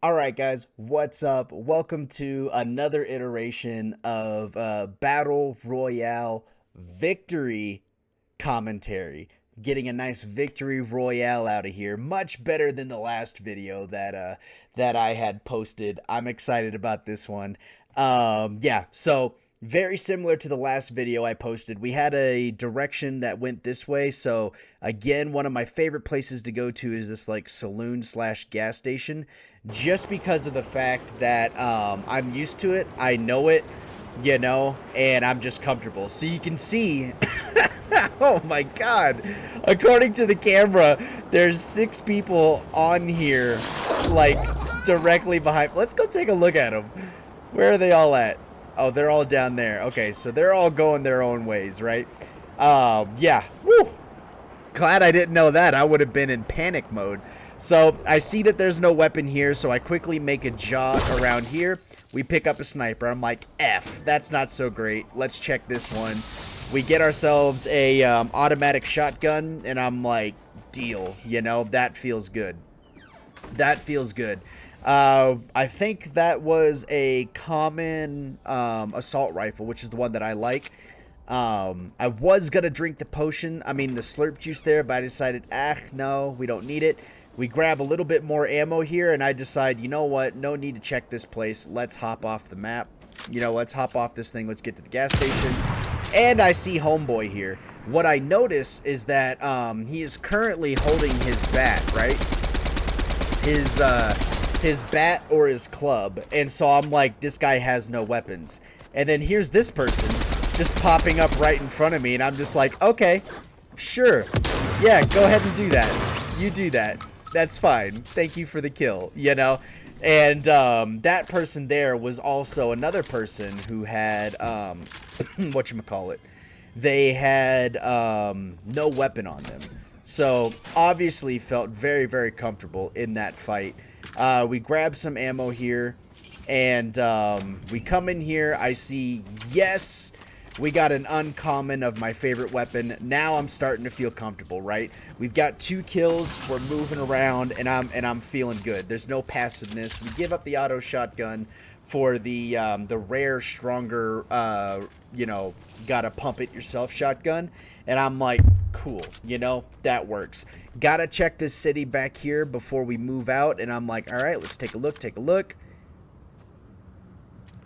Alright guys, what's up? Welcome to another iteration of Battle Royale victory commentary. Getting a nice victory royale out of here. Much better than the last video that I had posted. I'm excited about this one. Yeah, so very similar to the last video I posted. We had a direction that went this way. So again, one of my favorite places to go to is this like saloon slash gas station, just because of the fact that I'm used to it. I know it, and I'm just comfortable. So you can see oh my god. According to the camera, there's 6 people on here, like, directly behind. Let's go take a look at them. Where are they all at? Oh, they're all down there. Okay, so they're all going their own ways, right? Yeah. Woo! Glad I didn't know that. I would have been in panic mode. So I see that there's no weapon here, so I quickly make a jog around here. We pick up a sniper. I'm like, F, that's not so great. Let's check this one. We get ourselves a automatic shotgun, and I'm like, deal. That feels good. That feels good. I think that was a common assault rifle, which is the one that I like. I was gonna drink the potion, the slurp juice there, but I decided, no, we don't need it. We grab a little bit more ammo here, and I decide, you know what, no need to check this place. Let's hop off the map. Let's hop off this thing. Let's get to the gas station. And I see Homeboy here. What I notice is that he is currently holding his bat, right? His bat or his club. And so I'm like, this guy has no weapons. And then here's this person just popping up right in front of me, and I'm just like, okay, sure. Yeah, go ahead and do that. You do that. That's fine. Thank you for the kill, And that person there was also another person who had, whatchamacallit. They had no weapon on them. So, obviously felt very, very comfortable in that fight. We grab some ammo here, and we come in here. I see, yes, we got an uncommon of my favorite weapon. Now I'm starting to feel comfortable, right? We've got 2 kills. We're moving around, and I'm feeling good. There's no passiveness. We give up the auto shotgun for the rare, stronger, gotta pump it yourself shotgun. And I'm like, cool, that works. Gotta check this city back here before we move out. And I'm like, all right, let's take a look.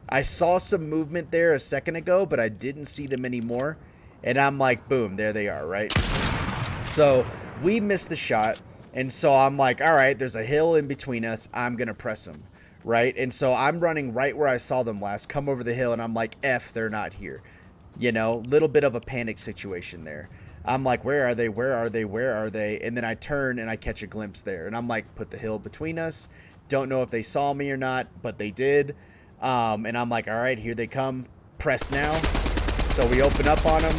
I saw some movement there a second ago, but I didn't see them anymore. And I'm like, boom, there they are, right? So we missed the shot. And so I'm like, all right, there's a hill in between us. I'm going to press them, right? And so I'm running right where I saw them last, come over the hill, and I'm like, F, they're not here. Little bit of a panic situation there. I'm like, where are they? Where are they? Where are they? And then I turn and I catch a glimpse there. And I'm like, put the hill between us. Don't know if they saw me or not, but they did. And I'm like, all right, here they come. Press now. So we open up on them,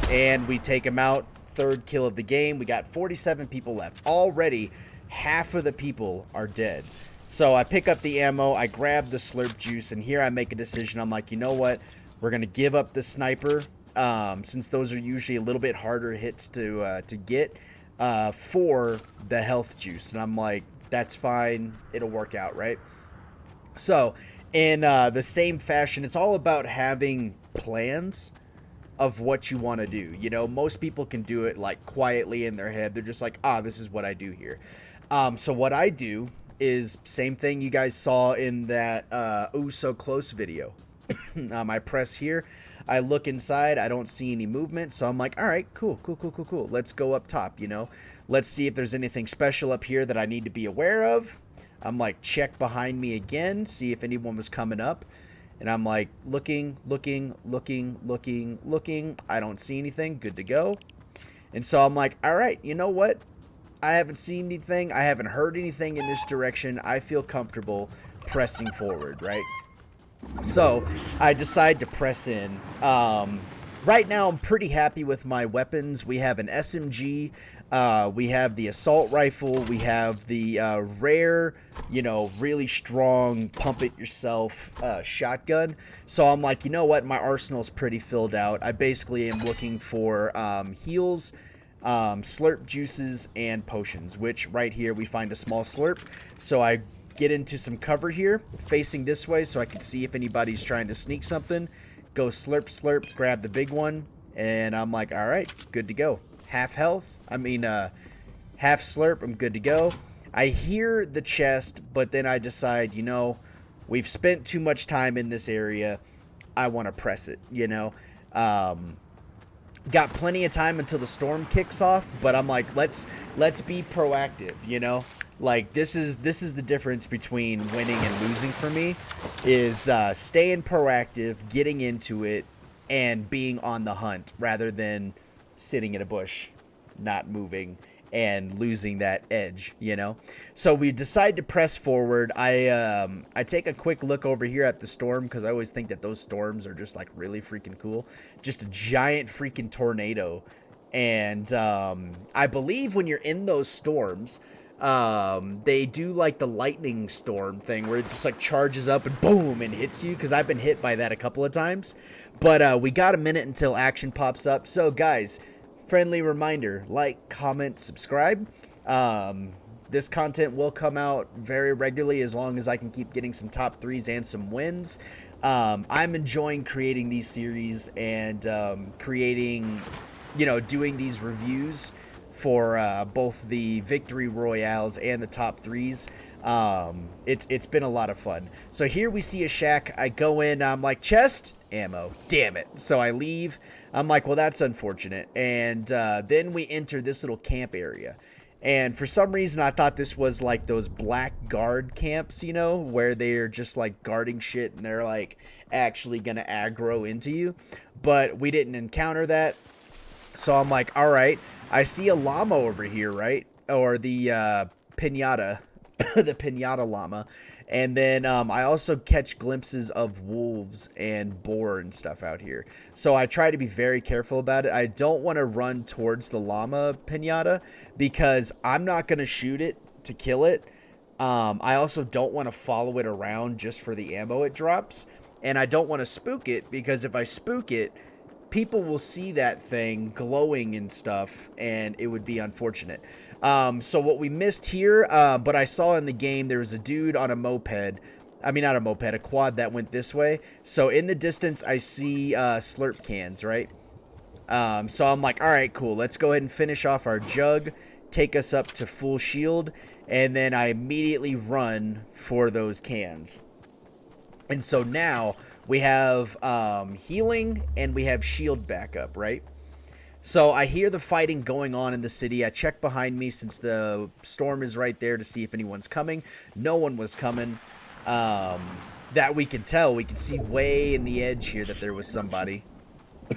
and we take them out. 3rd kill of the game. We got 47 people left. Already, half of the people are dead. So I pick up the ammo. I grab the slurp juice, and here I make a decision. I'm like, you know what? We're going to give up the sniper, since those are usually a little bit harder hits to get, for the health juice. And I'm like, that's fine. It'll work out, right? So, in the same fashion, it's all about having plans of what you want to do. Most people can do it like quietly in their head. They're just like, this is what I do here. So what I do is same thing you guys saw in that Ooh So Close video. I press here. I look inside. I don't see any movement. So I'm like, all right, cool. Let's go up top, Let's see if there's anything special up here that I need to be aware of. I'm like, check behind me again, see if anyone was coming up. And I'm like, looking. I don't see anything. Good to go. And so I'm like, all right, you know what? I haven't seen anything. I haven't heard anything in this direction. I feel comfortable pressing forward, right? So I decide to press in. Right now, I'm pretty happy with my weapons. We have an SMG. We have the assault rifle. We have the rare, really strong pump-it-yourself shotgun. So I'm like, you know what? My arsenal's pretty filled out. I basically am looking for heals, slurp juices and potions, which right here we find a small slurp. So I get into some cover here, facing this way so I can see if anybody's trying to sneak something. Go slurp, slurp, grab the big one, and I'm like, all right, good to go. Half health, half slurp, I'm good to go. I hear the chest, but then I decide, you know, we've spent too much time in this area. I want to press it, you know. Got plenty of time until the storm kicks off, but I'm like, let's be proactive, you know. Like this is the difference between winning and losing for me, is staying proactive, getting into it, and being on the hunt rather than sitting in a bush, not moving and losing that edge, you know. So we decide to press forward. I take a quick look over here at the storm, because I always think that those storms are just like really freaking cool. Just a giant freaking tornado. And I believe when you're in those storms, they do like the lightning storm thing where it just like charges up and boom and hits you, because I've been hit by that a couple of times. But we got a minute until action pops up. So guys, friendly reminder, like, comment, subscribe. This content will come out very regularly as long as I can keep getting some top 3s and some wins. I'm enjoying creating these series and creating, you know, doing these reviews for both the victory royales and the top 3s. It's been a lot of fun. So here we see a shack. I go in, I'm like, chest, ammo, damn it. So I leave. I'm like, well, that's unfortunate. And then we enter this little camp area. And for some reason, I thought this was like those black guard camps, you know, where they're just like guarding shit and they're like actually gonna aggro into you. But we didn't encounter that. So I'm like, all right, I see a llama over here, right? Or the pinata, the pinata llama. And then I also catch glimpses of wolves and boar and stuff out here. So I try to be very careful about it. I don't want to run towards the llama pinata because I'm not going to shoot it to kill it. I also don't want to follow it around just for the ammo it drops. And I don't want to spook it, because if I spook it, people will see that thing glowing and stuff, and it would be unfortunate. So what we missed here, but I saw in the game, there was a dude on a moped. I mean, not a moped, a quad that went this way. So in the distance, I see slurp cans, right? So I'm like, all right, cool. Let's go ahead and finish off our jug, take us up to full shield, and then I immediately run for those cans. And so now we have healing and we have shield backup, right? So I hear the fighting going on in the city. I check behind me since the storm is right there to see if anyone's coming. No one was coming. That we could tell. We could see way in the edge here that there was somebody.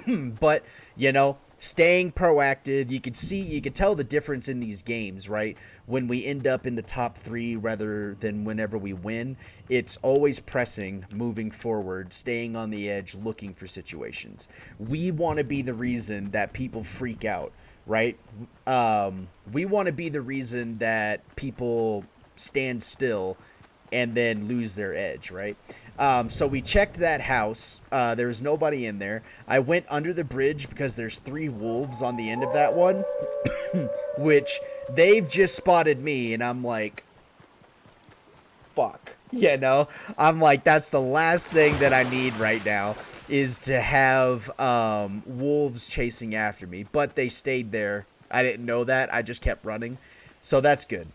But, you know, staying proactive, you could tell the difference in these games, right? When we end up in the top 3 rather than whenever we win, it's always pressing, moving forward, staying on the edge, looking for situations. We want to be the reason that people freak out, right? We want to be the reason that people stand still and then lose their edge, right? So we checked that house. There was nobody in there. I went under the bridge because there's 3 wolves on the end of that one, which they've just spotted me, and I'm like, fuck. You know, I'm like, that's the last thing that I need right now, is to have wolves chasing after me. But they stayed there. I didn't know that. I just kept running. So that's good.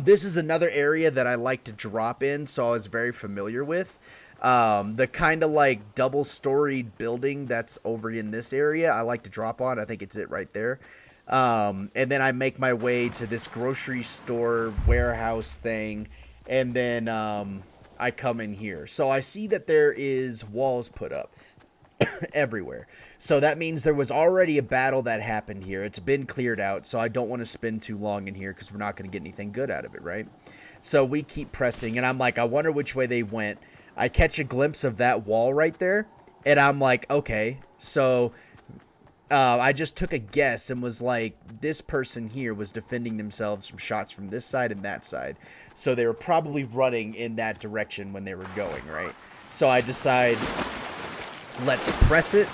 This is another area that I like to drop in, so I was very familiar with. The kind of like double-storied building that's over in this area, I like to drop on. I think it's it right there. And then I make my way to this grocery store warehouse thing, and then I come in here. So I see that there is walls put up everywhere. So that means there was already a battle that happened here. It's been cleared out, so I don't want to spend too long in here because we're not going to get anything good out of it, right? So we keep pressing, and I'm like, I wonder which way they went. I catch a glimpse of that wall right there, and I'm like, okay, so I just took a guess and was like, this person here was defending themselves from shots from this side and that side. So they were probably running in that direction when they were going, right? So I decide, let's press it.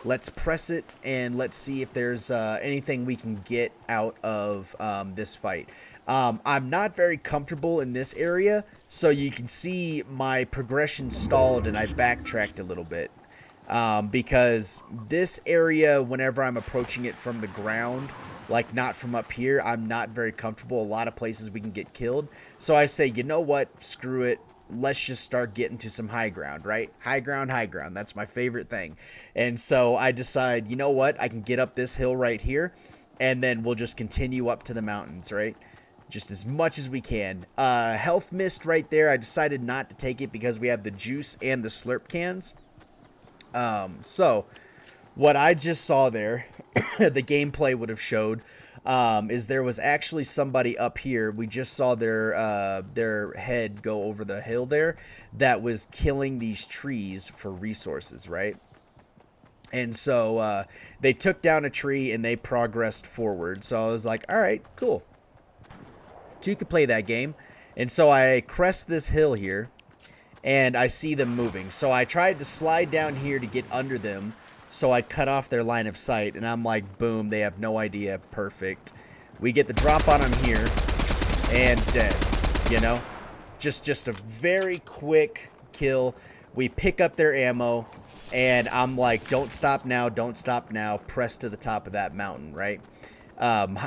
Let's press it and let's see if there's anything we can get out of this fight. I'm not very comfortable in this area, so you can see my progression stalled and I backtracked a little bit. Because this area, whenever I'm approaching it from the ground, like not from up here, I'm not very comfortable. A lot of places we can get killed. So I say, you know what? Screw it. Let's just start getting to some high ground, right? High ground, high ground. That's my favorite thing. And so I decide, you know what? I can get up this hill right here, and then we'll just continue up to the mountains, right? Just as much as we can. Health mist right there. I decided not to take it because we have the juice and the slurp cans. So what I just saw there, the gameplay would have showed, is there was actually somebody up here. We just saw their head go over the hill there that was killing these trees for resources, right? And so they took down a tree and they progressed forward. So I was like, all right, cool. Two could play that game. And so I crest this hill here and I see them moving. So I tried to slide down here to get under them. So I cut off their line of sight, and I'm like, boom, they have no idea. Perfect. We get the drop on them here, and dead, you know? Just a very quick kill. We pick up their ammo, and I'm like, don't stop now, don't stop now. Press to the top of that mountain, right?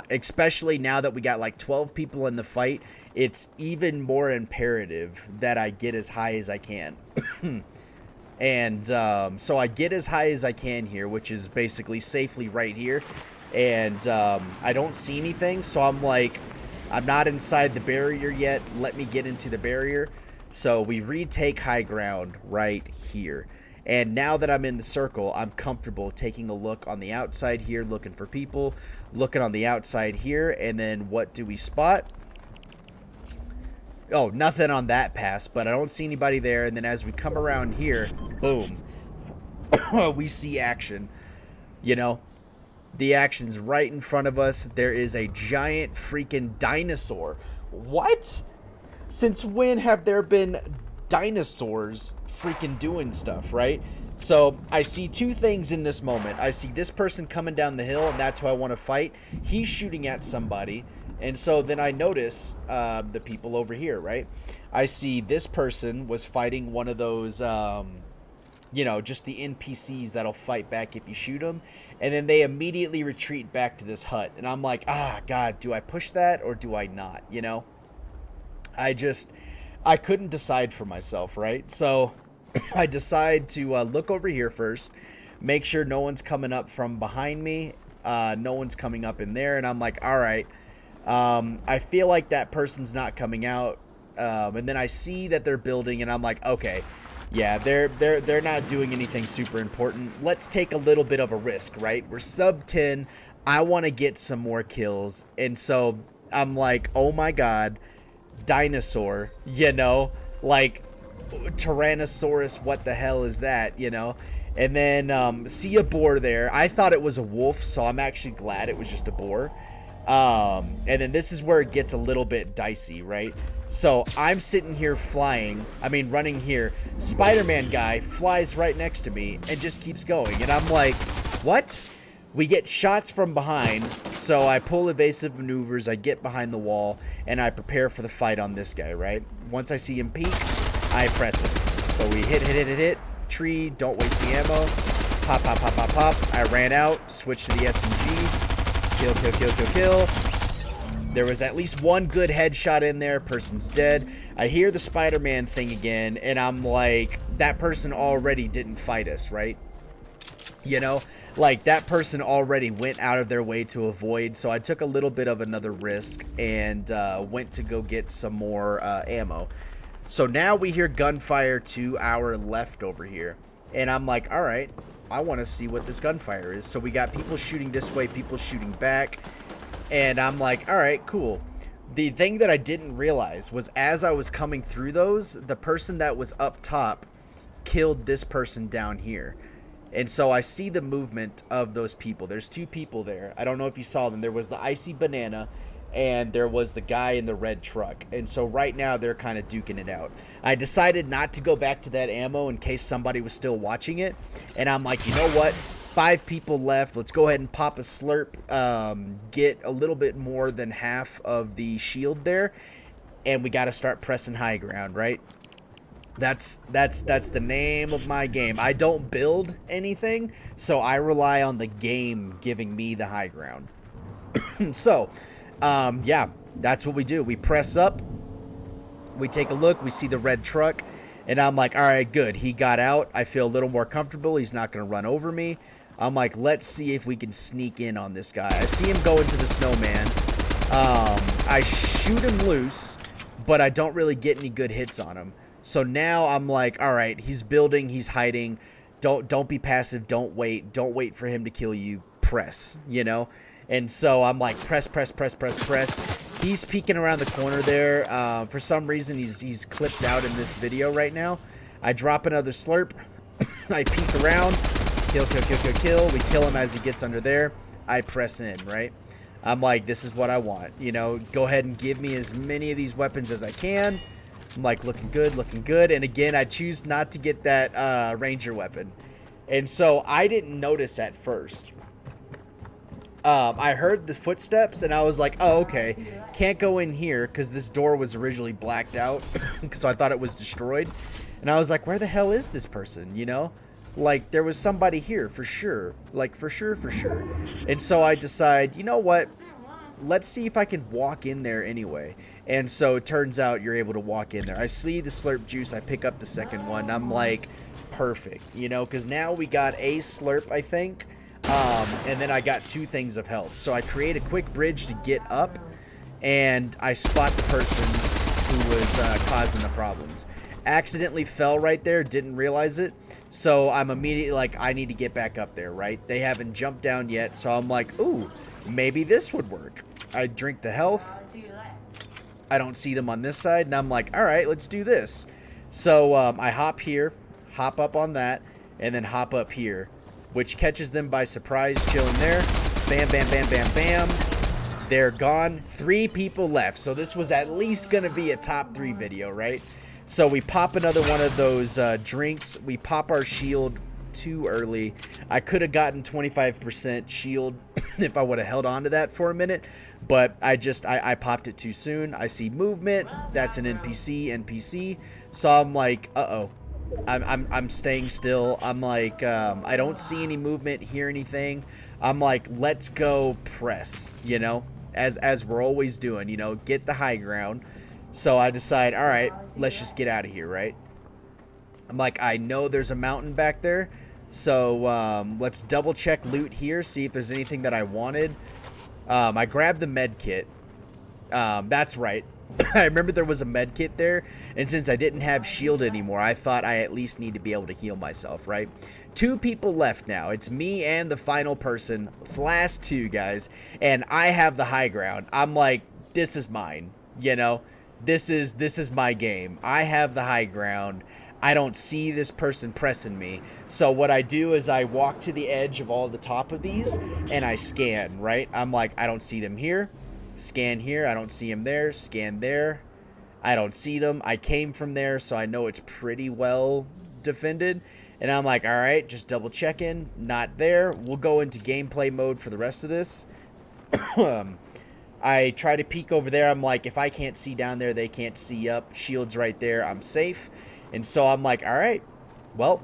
Especially now that we got like 12 people in the fight, it's even more imperative that I get as high as I can. And so I get as high as I can here, which is basically safely right here. And I don't see anything, so I'm like, I'm not inside the barrier yet. Let me get into the barrier. So we retake high ground right here. And now that I'm in the circle, I'm comfortable taking a look on the outside here, looking for people, looking on the outside here. And then what do we spot? Oh, nothing on that pass, but I don't see anybody there. And then as we come around here, boom, we see action. You know, the action's right in front of us. There is a giant freaking dinosaur. What? Since when have there been dinosaurs freaking doing stuff, right? So I see two things in this moment. I see this person coming down the hill, and that's who I want to fight. He's shooting at somebody. And so then I notice the people over here, right? I see this person was fighting one of those, you know, just the NPCs that'll fight back if you shoot them. And then they immediately retreat back to this hut. And I'm like, God, do I push that or do I not, you know? I couldn't decide for myself, right? So I decide to look over here first, make sure no one's coming up from behind me. No one's coming up in there. And I'm like, all right. I feel like that person's not coming out, and then I see that they're building, and I'm like, okay, yeah, they're not doing anything super important. Let's take a little bit of a risk, right? We're sub 10. I want to get some more kills, and so I'm like, oh my god, dinosaur, you know, like Tyrannosaurus, what the hell is that, you know? And then see a boar there. I thought it was a wolf, so I'm actually glad it was just a boar. And then this is where it gets a little bit dicey, right? So I'm sitting here running here. Spider-Man guy flies right next to me and just keeps going. And I'm like, what? We get shots from behind. So I pull evasive maneuvers. I get behind the wall and I prepare for the fight on this guy, right? Once I see him peek, I press him. So we hit. Tree, don't waste the ammo. Pop. I ran out, switched to the SMG. Kill. There was at least one good headshot in there. Person's dead. I hear the Spider-Man thing again, and I'm like, that person already didn't fight us, right? You know, like that person already went out of their way to avoid. So I took a little bit of another risk and went to go get some more ammo. So now we hear gunfire to our left over here, and I'm like, all right, I want to see what this gunfire is. So we got people shooting this way, people shooting back. And I'm like, all right, cool. The thing that I didn't realize was as I was coming through those, the person that was up top killed this person down here. And so I see the movement of those people. There's two people there. I don't know if you saw them. There was the icy banana and there was the guy in the red truck. And so right now they're kind of duking it out. I decided not to go back to that ammo in case somebody was still watching it. And I'm like, you know what? 5 people left. Let's go ahead and pop a slurp. Get a little bit more than half of the shield there. And we got to start pressing high ground, right? That's the name of my game. I don't build anything, so I rely on the game giving me the high ground. So, yeah, that's what we do. We press up. We take a look. We see the red truck. And I'm like, all right, good. He got out. I feel a little more comfortable. He's not going to run over me. I'm like, let's see if we can sneak in on this guy. I see him go into the snowman. I shoot him loose, but I don't really get any good hits on him. So now I'm like, all right, he's building, he's hiding. Don't be passive. Don't wait. Don't wait for him to kill you. Press, you know? And so I'm like, press. He's peeking around the corner there. For some reason, he's clipped out in this video right now. I drop another slurp. I peek around. Kill. We kill him as he gets under there. I press in, right? I'm like, this is what I want. You know, go ahead and give me as many of these weapons as I can. I'm like, looking good. And again, I choose not to get that ranger weapon. And so I didn't notice at first. I heard the footsteps and I was like, oh, okay. Can't go in here because this door was originally blacked out. So I thought it was destroyed. And I was like, where the hell is this person, you know? Like, there was somebody here for sure. Like, for sure. And so I decide, you know what? Let's see if I can walk in there anyway. And so it turns out you're able to walk in there. I see the slurp juice. I pick up the second one. I'm like, perfect, you know, because now we got a slurp, I think. And then I got 2 things of health. So I create a quick bridge to get up. And I spot the person who was causing the problems. Accidentally fell right there. Didn't realize it. So I'm immediately like, I need to get back up there, right? They haven't jumped down yet. So I'm like, ooh, maybe this would work. I drink the health. I don't see them on this side. And I'm like, all right, let's do this. So I hop here, hop up on that, and then hop up here, which catches them by surprise, chilling there. Bam. They're gone. 3 people left. So this was at least going to be a top 3 video, right? So we pop another one of those drinks. We pop our shield too early. I could have gotten 25% shield if I would have held on to that for a minute, but I popped it too soon. I see movement. That's an NPC. So I'm like, uh-oh. I'm staying still. I'm like, I don't see any movement, hear anything. I'm like, let's go press, you know, as we're always doing, you know, get the high ground. So I decide, all right, let's just get out of here, right? I'm like, I know there's a mountain back there. So let's double check loot here, see if there's anything that I wanted. I grabbed the med kit. That's right. I remember there was a med kit there, and since I didn't have shield anymore, I thought I at least need to be able to heal myself, right? 2 people left now. It's me and the final person. It's the last 2 guys, and I have the high ground. I'm like, this is mine, you know? This is my game. I have the high ground. I don't see this person pressing me. So what I do is I walk to the edge of all the top of these, and I scan, right? I'm like, I don't see them here. Scan here, I don't see them there. Scan there, I don't see them. I came from there, so I know it's pretty well defended. And I'm like, all right, just double checking. Not there. We'll go into gameplay mode for the rest of this. I try to peek over there. I'm like, if I can't see down there, they can't see up. Shield's right there. I'm safe. And so I'm like, all right, well,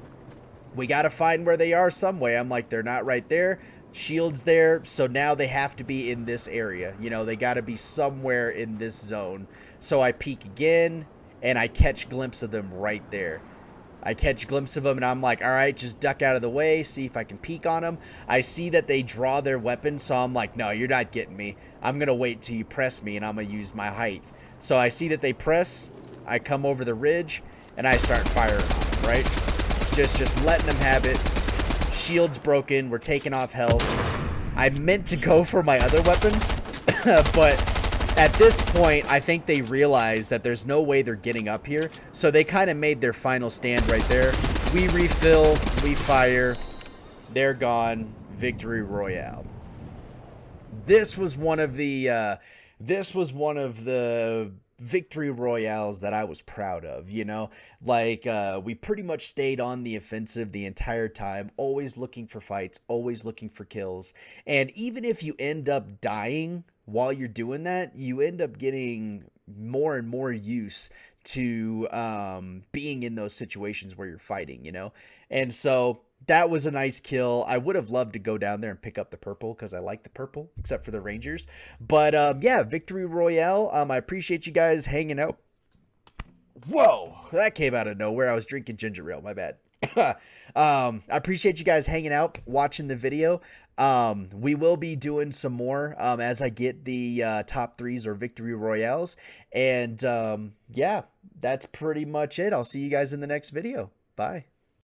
we got to find where they are some way. I'm like, they're not right there. Shield's there, so now they have to be in this area. You know, they got to be somewhere in this zone. So I peek again, and I catch glimpse of them right there. I catch glimpse of them, and I'm like, all right, just duck out of the way, see if I can peek on them. I see that they draw their weapon, so I'm like, no, you're not getting me. I'm going to wait till you press me, and I'm going to use my height. So I see that they press. I come over the ridge, and I start firing on them, right? Just letting them have it. Shield's broken. We're taking off health. I meant to go for my other weapon, but at this point, I think they realize that there's no way they're getting up here. So they kind of made their final stand right there. We refill. We fire. They're gone. Victory Royale. This was one of the victory royales that I was proud of, you know? Like, we pretty much stayed on the offensive the entire time, always looking for fights, always looking for kills. And even if you end up dying while you're doing that, you end up getting more and more use to being in those situations where you're fighting, you know? And so that was a nice kill. I would have loved to go down there and pick up the purple because I like the purple, except for the Rangers. But yeah, Victory Royale. I appreciate you guys hanging out. Whoa, that came out of nowhere. I was drinking ginger ale. My bad. I appreciate you guys hanging out, watching the video. We will be doing some more as I get the top threes or victory royales. And yeah, that's pretty much it. I'll see you guys in the next video. Bye.